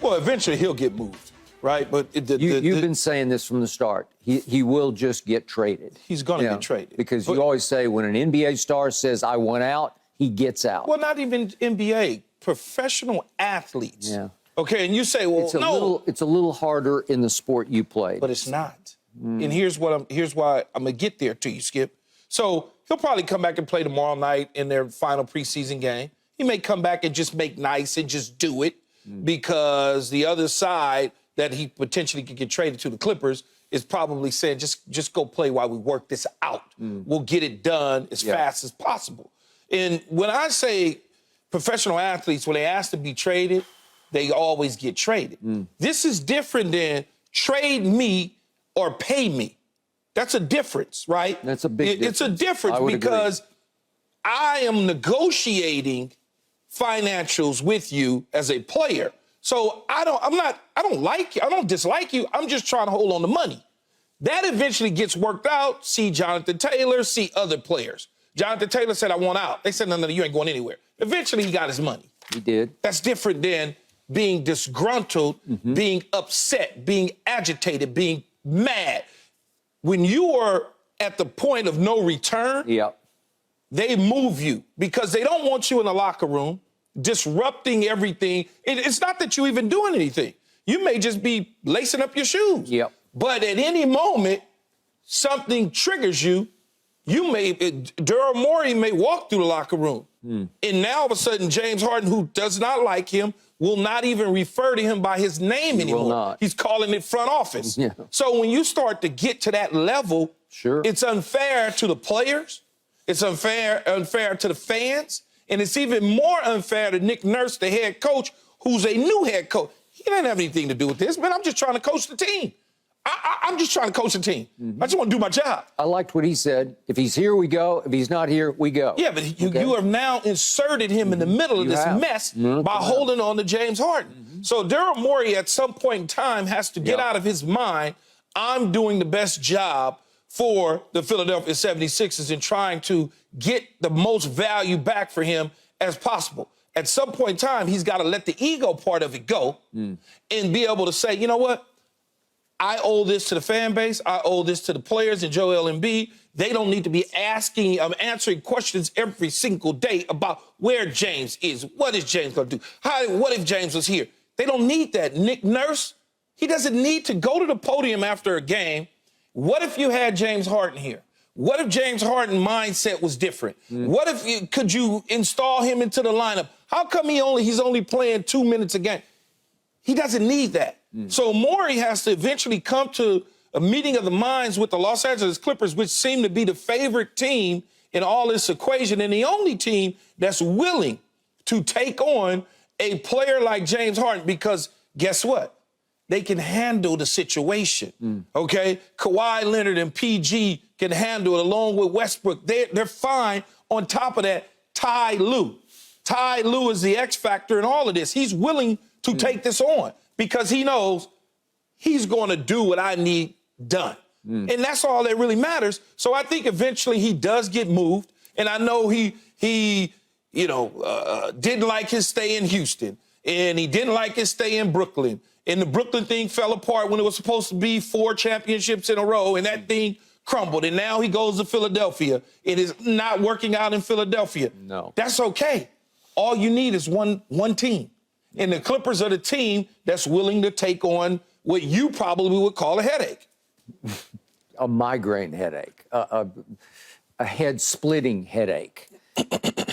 Well, eventually he'll get moved, right? But you've been saying this from the start. He will just get traded. He's going to get traded. Because you always say when an NBA star says, I want out, he gets out. Well, not even NBA, professional athletes. Yeah. Okay, and you say, well, it's a little harder in the sport you played. But it's not. And here's why I'm going to get there to you, Skip. So he'll probably come back and play tomorrow night in their final preseason game. He may come back and just make nice and just do it because the other side that he potentially could get traded to, the Clippers, is probably saying, just go play while we work this out. We'll get it done as fast as possible. And when I say professional athletes, when they ask to be traded, they always get traded. This is different than trade me or pay me. That's a difference, right? That's a big difference. It's a difference because I am negotiating financials with you as a player. So I don't like you. I don't dislike you. I'm just trying to hold on to money. That eventually gets worked out. See Jonathan Taylor, see other players. Jonathan Taylor said, I want out. They said, no, you ain't going anywhere. Eventually he got his money. He did. That's different than being disgruntled, being upset, being agitated, being mad. When you are at the point of no return, they move you because they don't want you in the locker room disrupting everything. It's not that you're even doing anything. You may just be lacing up your shoes. But at any moment, something triggers you. Daryl Morey may walk through the locker room. And now all of a sudden, James Harden, who does not like him, will not even refer to him by his name anymore. He's calling it front office. So when you start to get to that level, it's unfair to the players. It's unfair to the fans. And it's even more unfair to Nick Nurse, the head coach, who's a new head coach. He doesn't have anything to do with this, man. I'm just trying to coach the team. I'm just trying to coach the team. I just want to do my job. I liked what he said. If he's here, we go. If he's not here, we go. Yeah, but you have now inserted him in the middle of this mess by holding on to James Harden. So Daryl Morey at some point in time has to get out of his mind, I'm doing the best job for the Philadelphia 76ers in trying to get the most value back for him as possible. At some point in time, he's got to let the ego part of it go and be able to say, you know what? I owe this to the fan base. I owe this to the players and Joel Embiid. They don't need to be answering questions every single day about where James is. What is James going to do? What if James was here? They don't need that. Nick Nurse, he doesn't need to go to the podium after a game. What if you had James Harden here? What if James Harden's mindset was different? What if could you install him into the lineup? How come he's only playing 2 minutes a game? He doesn't need that. So Morey has to eventually come to a meeting of the minds with the Los Angeles Clippers, which seem to be the favorite team in all this equation and the only team that's willing to take on a player like James Harden because guess what? They can handle the situation, okay? Kawhi Leonard and PG can handle it along with Westbrook. They're fine. On top of that, Ty Lue. Ty Lue is the X factor in all of this. He's willing to take this on because he knows he's going to do what I need done. And that's all that really matters. So I think eventually he does get moved. And I know he didn't like his stay in Houston. And he didn't like his stay in Brooklyn. And the Brooklyn thing fell apart when it was supposed to be 4 championships in a row. And that thing crumbled. And now he goes to Philadelphia. It is not working out in Philadelphia. No. That's okay. All you need is one team. And the Clippers are the team that's willing to take on what you probably would call a headache. A migraine headache, a head-splitting headache.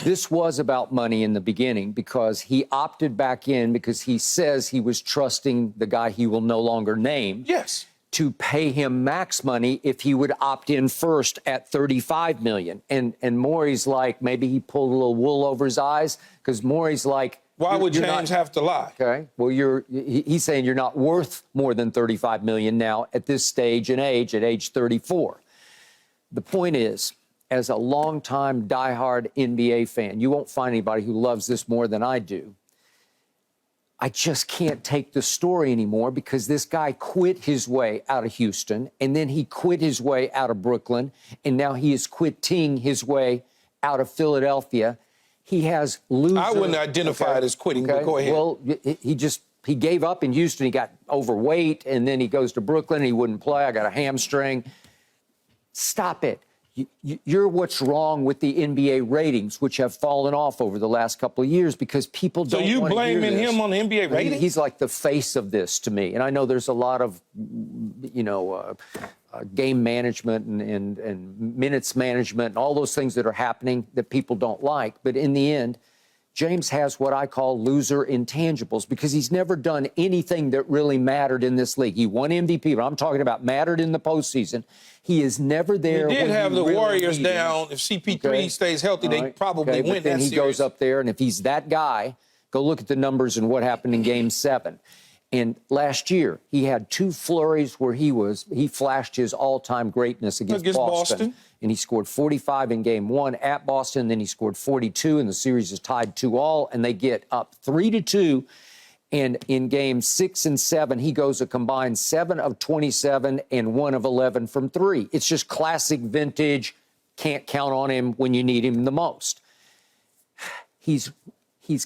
This was about money in the beginning because he opted back in because he says he was trusting the guy he will no longer name. Yes. To pay him max money if he would opt in first at $35 million. And Morey's like, maybe he pulled a little wool over his eyes because Morey's like, why would James have to lie? Okay. Well, he's saying you're not worth more than $35 million now at this stage in age, at age 34. The point is, as a longtime diehard NBA fan, you won't find anybody who loves this more than I do. I just can't take the story anymore because this guy quit his way out of Houston, and then he quit his way out of Brooklyn, and now he is quitting his way out of Philadelphia. He has loser. I wouldn't identify it as quitting, but go ahead. Well, he just he gave up in Houston. He got overweight, and then he goes to Brooklyn, and he wouldn't play. I got a hamstring. Stop it. You're what's wrong with the NBA ratings, which have fallen off over the last couple of years because people don't want to hear this. So you blaming him on the NBA ratings? He's like the face of this to me. And I know there's a lot of, game management and minutes management and all those things that are happening that people don't like. But in the end, James has what I call loser intangibles because he's never done anything that really mattered in this league. He won MVP, but I'm talking about mattered in the postseason. He is never there. He did have the really Warriors down. If CP3 stays healthy, they probably win that series. Then he goes up there, and if he's that guy, go look at the numbers and what happened in Game 7. And last year, he had 2 flurries where he flashed his all-time greatness against Boston. And he scored 45 in Game 1 at Boston. Then he scored 42, and the series is tied 2-2, and they get up 3-2. And in Games 6 and 7, he goes a combined 7 of 27 and 1 of 11 from 3. It's just classic vintage, can't count on him when you need him the most. He's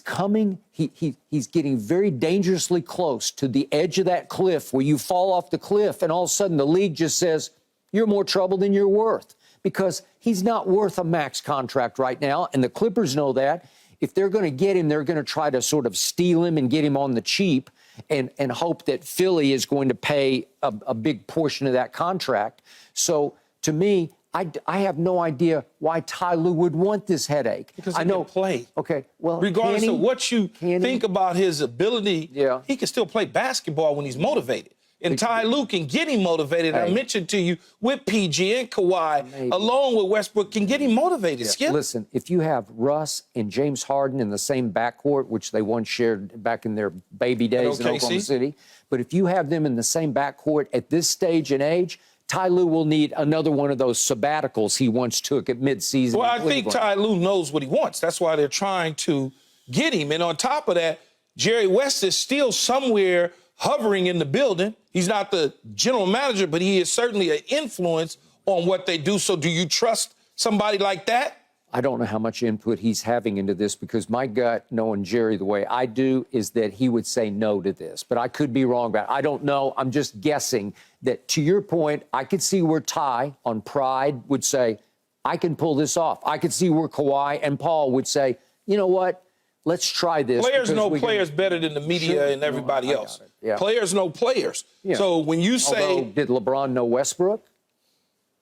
coming, he's getting very dangerously close to the edge of that cliff where you fall off the cliff and all of a sudden the league just says, you're more trouble than you're worth because he's not worth a max contract right now. And the Clippers know that. If they're going to get him, they're going to try to sort of steal him and get him on the cheap and hope that Philly is going to pay a big portion of that contract. So to me, I have no idea why Ty Lue would want this headache. Because he can play. Okay, well, regardless of what you think about his ability, he can still play basketball when he's motivated. And Ty Lue can get him motivated. I mentioned to you with PG and Kawhi, along with Westbrook, can get him motivated. Skip. Listen, if you have Russ and James Harden in the same backcourt, which they once shared back in their baby days in Oklahoma City, but if you have them in the same backcourt at this stage and age, Ty Lue will need another one of those sabbaticals he once took at midseason. Well, I think Ty Lue knows what he wants. That's why they're trying to get him. And on top of that, Jerry West is still somewhere hovering in the building. He's not the general manager, but he is certainly an influence on what they do. So do you trust somebody like that? I don't know how much input he's having into this because my gut, knowing Jerry the way I do, is that he would say no to this. But I could be wrong about it. I don't know. I'm just guessing that, to your point, I could see where Ty on pride would say, I can pull this off. I could see where Kawhi and Paul would say, you know what? Let's try this. Players know players better than the media and everybody else. Players know players. So when you say... Did LeBron know Westbrook?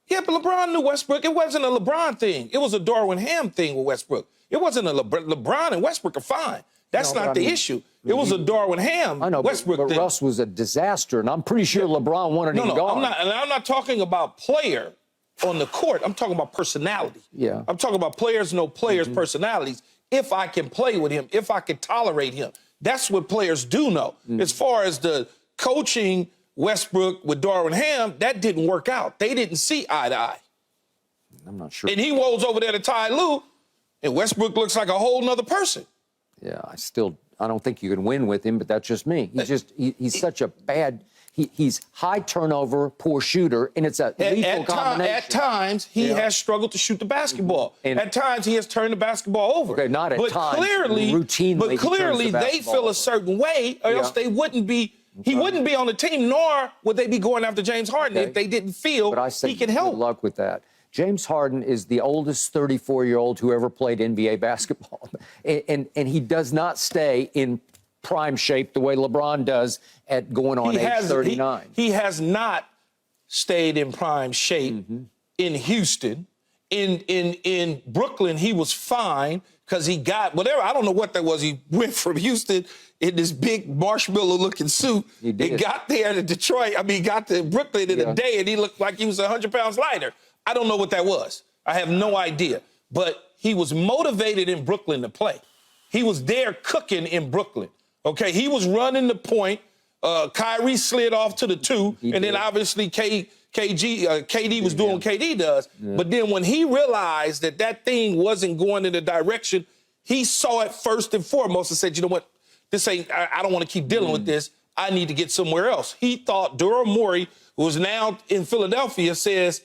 Yeah, but LeBron knew Westbrook. It wasn't a LeBron thing. It was a Darwin Ham thing with Westbrook. It wasn't a LeBron and Westbrook are fine. That's not the issue. It was a Darwin Ham Westbrook but thing. Russ was a disaster, and I'm pretty sure LeBron wanted him gone. I'm not talking about player on the court. I'm talking about personality. I'm talking about players know players' personalities. If I can play with him, if I can tolerate him. That's what players do know. As far as the coaching Westbrook with Darwin Ham, that didn't work out. They didn't see eye to eye. I'm not sure. And he rolls over there to Ty Lue, and Westbrook looks like a whole nother person. Yeah, I don't think you can win with him, but that's just me. He's such a bad, he's high turnover, poor shooter, and it's a lethal combination. At times, he has struggled to shoot the basketball. And at times, he has turned the basketball over. Okay, not at times, routinely. But clearly, they feel a certain way, or else they wouldn't be. He wouldn't be on the team, nor would they be going after James Harden if they didn't feel he can help. Good luck with that. James Harden is the oldest 34-year-old who ever played NBA basketball. And he does not stay in prime shape the way LeBron does at going on age 39. He has not stayed in prime shape in Houston. In Brooklyn, he was fine because he got whatever. I don't know what that was. He went from Houston in this big marshmallow-looking suit. He got there to Detroit. He got to Brooklyn in a day, and he looked like he was 100 pounds lighter. I don't know what that was. I have no idea. But he was motivated in Brooklyn to play. He was there cooking in Brooklyn. Okay, he was running the point. Kyrie slid off to the 2, and then obviously KD was doing what KD does. But then when he realized that thing wasn't going in the direction, he saw it first and foremost and said, you know what, this ain't, I don't want to keep dealing with this. I need to get somewhere else. He thought Daryl Morey, who is now in Philadelphia, says,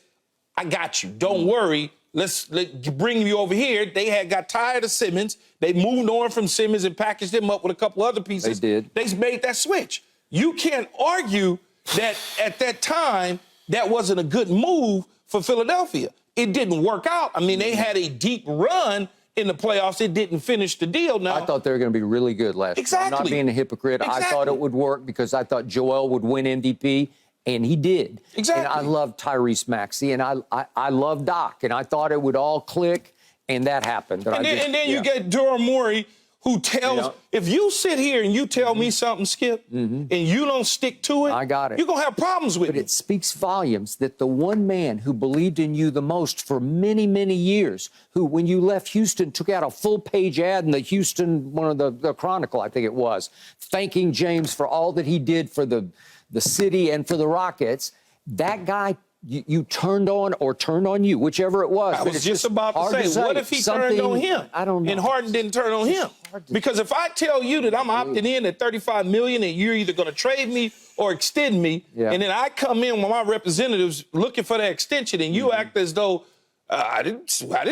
I got you. Don't worry. let's bring you over here. They got tired of Simmons. They moved on from Simmons and packaged him up with a couple other pieces. They did. They made that switch. You can't argue that at that time that wasn't a good move for Philadelphia. It didn't work out. I mean, they had a deep run in the playoffs. It didn't finish the deal. Now, I thought they were going to be really good last year. Exactly. I'm not being a hypocrite. Exactly. I thought it would work because I thought Joel would win MVP, and he did. Exactly. And I love Tyrese Maxey, and I love Doc, and I thought it would all click, and that happened. And then you get Daryl Morey, who tells, if you sit here and you tell me something, Skip, and you don't stick to it, I got it. You're going to have problems with But me. it speaks volumes that the one man who believed in you the most for many, many years, who, when you left Houston, took out a full-page ad in the Houston, one of the Chronicle, I think it was, thanking James for all that he did for the city and for the Rockets, that guy you turned on or turned on you, whichever it was. I was just about to say, what if he turned on him? I don't know. And Harden didn't turn on him. Because if I tell you that I'm opting in at $35 million and you're either going to trade me or extend me, and then I come in with my representatives looking for that extension and you act as though I didn't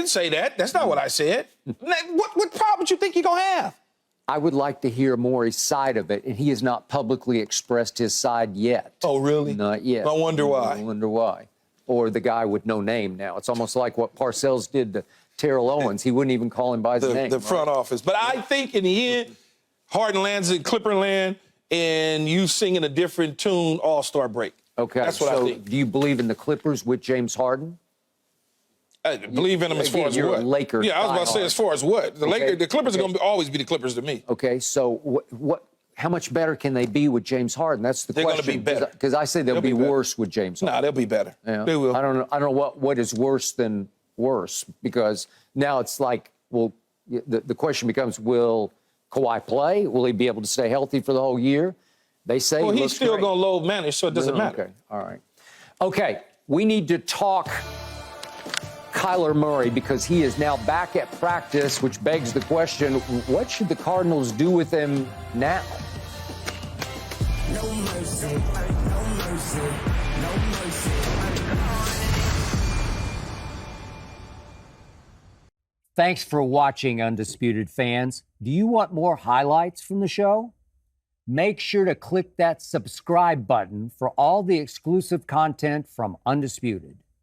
say that. That's not what I said. What problem do you think you're going to have? I would like to hear Morey's side of it, and he has not publicly expressed his side yet. Oh, really? Not yet. I wonder why. I wonder why. Or the guy with no name now. It's almost like what Parcells did to Terrell Owens. He wouldn't even call him by his name. The front office. But I think in the end, Harden lands in Clipperland, and you singing a different tune, All-Star break. Okay. That's what I think. Do you believe in the Clippers with James Harden? I believe in them as far as you're what? a Laker Yeah, I was about to say as far as what? The Clippers are going to always be the Clippers to me. Okay, so how much better can they be with James Harden? That's the question. They're going to be better. Because I say they'll be worse with James Harden. Nah, they'll be better. Yeah. They will. I don't know what is worse than worse, because now it's like, well, the question becomes, will Kawhi play? Will he be able to stay healthy for the whole year? They say he's still going to load manage, so it doesn't matter. Okay, all right. Okay, we need to talk Kyler Murray, because he is now back at practice, which begs the question, what should the Cardinals do with him now? No mercy, no mercy, no mercy. Thanks for watching, Undisputed fans. Do you want more highlights from the show? Make sure to click that subscribe button for all the exclusive content from Undisputed.